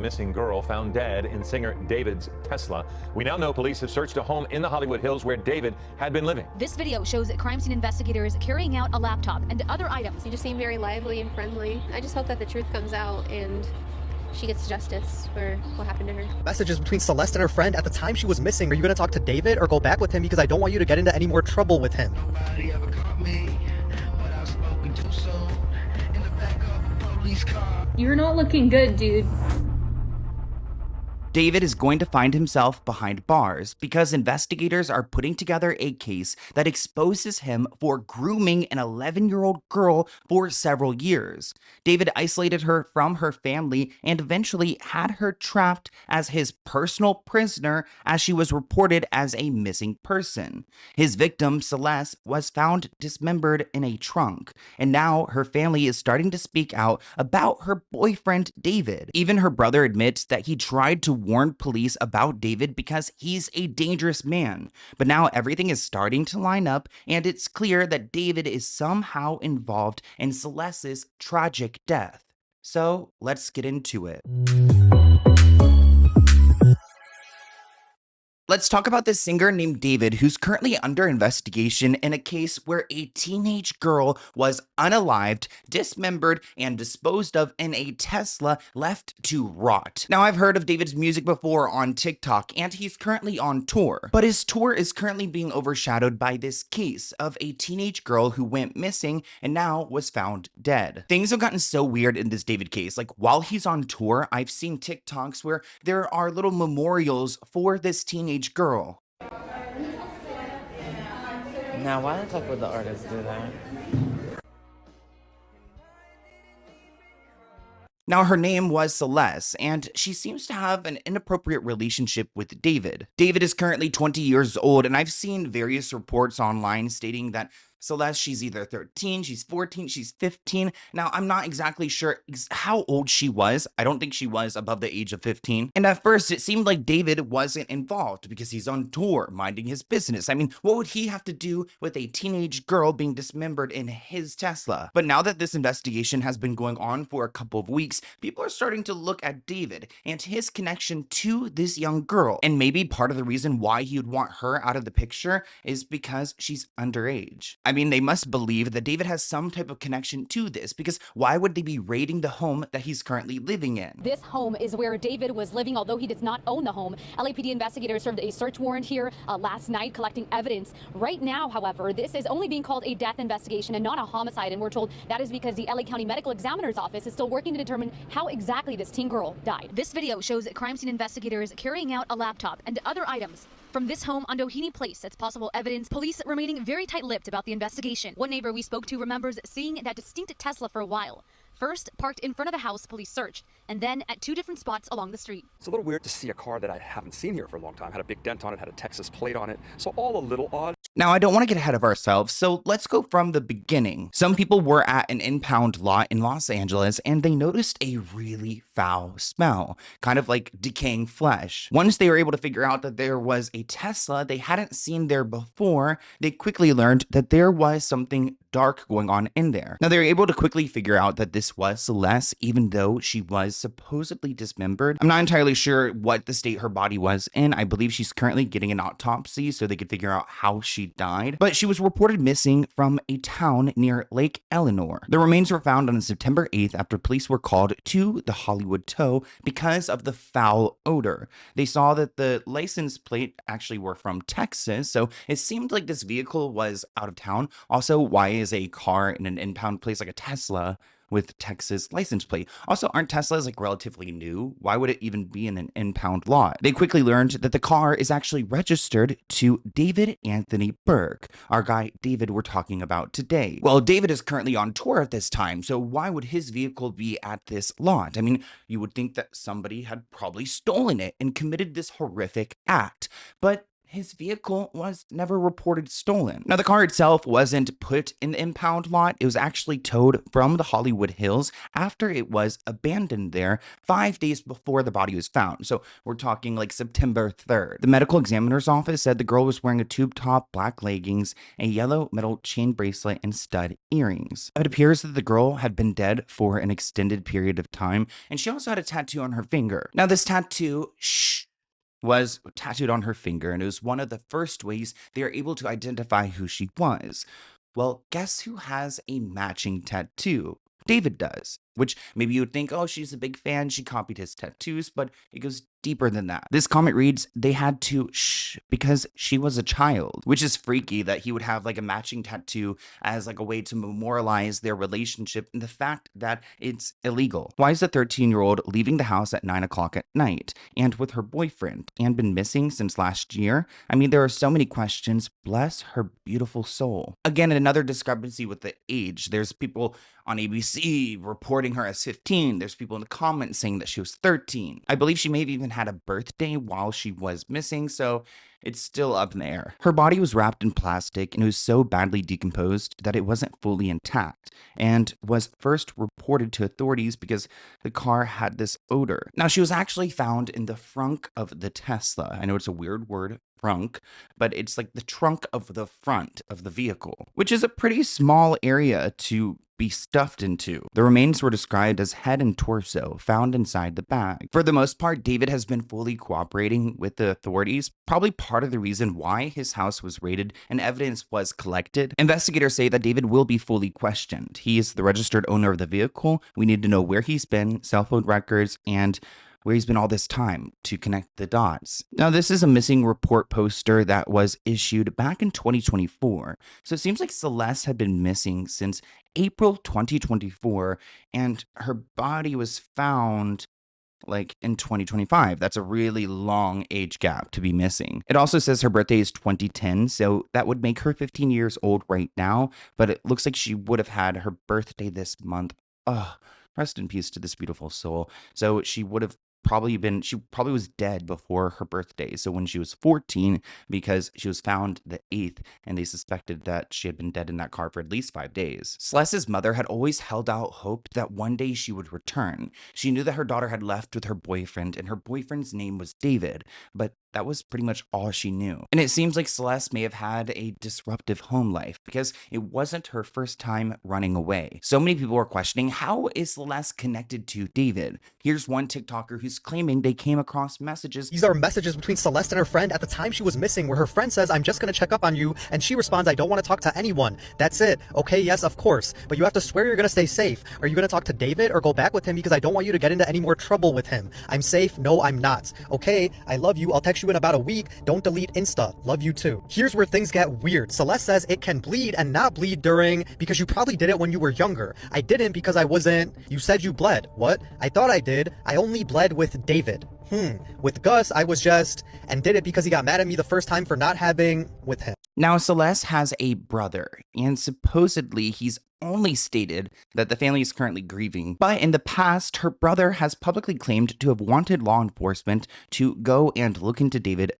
missing girl found dead in singer David's Tesla. We now know police have searched a home in the Hollywood Hills where David had been living. This video shows crime scene investigators carrying out a laptop and other items. You just seem very lively and friendly. I just hope that the truth comes out and she gets justice for what happened to her. Messages between Celeste and her friend at the time she was missing. Are you going to talk to David or go back with him? Because I don't want you to get into any more trouble with him. Nobody ever caught me, but I've spoken too soon. In the back of the police car. You're not looking good, dude. David is going to find himself behind bars because investigators are putting together a case that exposes him for grooming an 11-year-old girl for several years. David isolated her from her family and eventually had her trapped as his personal prisoner as she was reported as a missing person. His victim, Celeste, was found dismembered in a trunk, and now her family is starting to speak out about her boyfriend, David. Even her brother admits that he tried to warn police about David because he's a dangerous man. But now everything is starting to line up, and it's clear that David is somehow involved in Celeste's tragic death. So let's get into it. Let's talk about this singer named David, who's currently under investigation in a case where a teenage girl was unalived, dismembered, and disposed of in a Tesla left to rot. Now, I've heard of David's music before on TikTok, and he's currently on tour. But his tour is currently being overshadowed by this case of a teenage girl who went missing and now was found dead. Things have gotten so weird in this David case. Like, while he's on tour, I've seen TikToks where there are little memorials for this teenage girl. Now, why the fuck would the artist do that? Now, her name was Celeste, and she seems to have an inappropriate relationship with David. David is currently 20 years old, and I've seen various reports online stating that Celeste, she's either 13, she's 14, she's 15. Now, I'm not exactly sure how old she was. I don't think she was above the age of 15. And at first, it seemed like David wasn't involved because he's on tour, minding his business. I mean, what would he have to do with a teenage girl being dismembered in his Tesla? But now that this investigation has been going on for a couple of weeks, people are starting to look at David and his connection to this young girl. And maybe part of the reason why he would want her out of the picture is because she's underage. I mean, they must believe that David has some type of connection to this, because why would they be raiding the home that he's currently living in? This home is where David was living, although he does not own the home. LAPD investigators served a search warrant here last night, collecting evidence. Right now, however, this is only being called a death investigation and not a homicide, and we're told that is because the LA County Medical Examiner's Office is still working to determine how exactly this teen girl died. This video shows crime scene investigators carrying out a laptop and other items from this home on Doheny Place. That's possible evidence. Police remaining very tight-lipped about the investigation. One neighbor we spoke to remembers seeing that distinct Tesla for a while. First, parked in front of the house police searched, and then at two different spots along the street. It's a little weird to see a car that I haven't seen here for a long time. Had a big dent on it, had a Texas plate on it, so all a little odd. Now, I don't want to get ahead of ourselves, so let's go from the beginning. Some people were at an impound lot in Los Angeles, and they noticed a really foul smell, kind of like decaying flesh. Once they were able to figure out that there was a Tesla they hadn't seen there before, they quickly learned that there was something dark going on in there. Now, they were able to quickly figure out that this was Celeste, even though she was supposedly dismembered. I'm not entirely sure what the state her body was in. I believe she's currently getting an autopsy so they could figure out how she died, but she was reported missing from a town near Lake Eleanor. The remains were found on September 8th after police were called to the Hollywood Tow because of the foul odor. They saw that the license plate actually were from Texas, so it seemed like this vehicle was out of town. Also, why is a car in an impound place like a Tesla with Texas license plate? Also, aren't Teslas like relatively new? Why would it even be in an impound lot? They quickly learned that the car is actually registered to David Anthony Burke, our guy David we're talking about today. Well, David is currently on tour at this time, so why would his vehicle be at this lot? I mean, you would think that somebody had probably stolen it and committed this horrific act, but his vehicle was never reported stolen. Now, the car itself wasn't put in the impound lot. It was actually towed from the Hollywood Hills after it was abandoned there 5 days before the body was found. So we're talking like September 3rd. The medical examiner's office said the girl was wearing a tube top, black leggings, a yellow metal chain bracelet, and stud earrings. It appears that the girl had been dead for an extended period of time, and she also had a tattoo on her finger. Now, this tattoo, was tattooed on her finger, and it was one of the first ways they are able to identify who she was. Well, guess who has a matching tattoo? David does, which maybe you would think, oh, she's a big fan, she copied his tattoos, but it goes deeper than that. This comment reads, they had to because she was a child, which is freaky that he would have like a matching tattoo as like a way to memorialize their relationship and the fact that it's illegal. Why is the 13-year-old leaving the house at 9 o'clock at night and with her boyfriend and been missing since last year? I mean, there are so many questions. Bless her beautiful soul. Again, another discrepancy with the age. There's people on ABC reporting her as 15. There's people in the comments saying that she was 13. I believe she may have even had a birthday while she was missing, so it's still up in the air. Her body was wrapped in plastic and it was so badly decomposed that it wasn't fully intact and was first reported to authorities because the car had this odor. Now, she was actually found in the frunk of the Tesla. I know it's a weird word, frunk, but it's like the trunk of the front of the vehicle, which is a pretty small area to be stuffed into. The remains were described as head and torso found inside the bag. For the most part, David has been fully cooperating with the authorities, probably part of the reason why his house was raided and evidence was collected. Investigators say that David will be fully questioned. He is the registered owner of the vehicle. We need to know where he's been, cell phone records, and where he's been all this time to connect the dots. Now, this is a missing report poster that was issued back in 2024. So it seems like Celeste had been missing since April 2024, and her body was found like in 2025. That's a really long age gap to be missing. It also says her birthday is 2010, so that would make her 15 years old right now, but it looks like she would have had her birthday this month. Ugh, rest in peace to this beautiful soul. So she probably was dead before her birthday. So when she was 14, because she was found the 8th, and they suspected that she had been dead in that car for at least 5 days. Celeste's mother had always held out hope that one day she would return. She knew that her daughter had left with her boyfriend, and her boyfriend's name was David, but that was pretty much all she knew. And it seems like Celeste may have had a disruptive home life because it wasn't her first time running away. So many people were questioning, how is Celeste connected to David? Here's one TikToker who's claiming they came across messages. These are messages between Celeste and her friend at the time she was missing, where her friend says, I'm just gonna check up on you, and she responds, I don't want to talk to anyone. That's it. Okay, yes, of course, but you have to swear you're gonna stay safe. Are you gonna talk to David or go back with him, because I don't want you to get into any more trouble with him? I'm safe. No, I'm not. Okay, I love you. I'll text you in about a week. Don't delete Insta. Love you too. Here's where things get weird. Celeste says it can bleed and not bleed during, because you probably did it when you were younger. I didn't because I wasn't. You said you bled. What? I thought I did. I only bled with David. With Gus, I was just, and did it because he got mad at me the first time for not having with him. Now, Celeste has a brother, and supposedly he's only stated that the family is currently grieving. But in the past, her brother has publicly claimed to have wanted law enforcement to go and look into David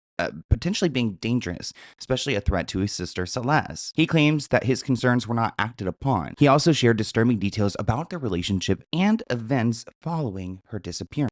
potentially being dangerous, especially a threat to his sister Celeste. He claims that his concerns were not acted upon. He also shared disturbing details about their relationship and events following her disappearance.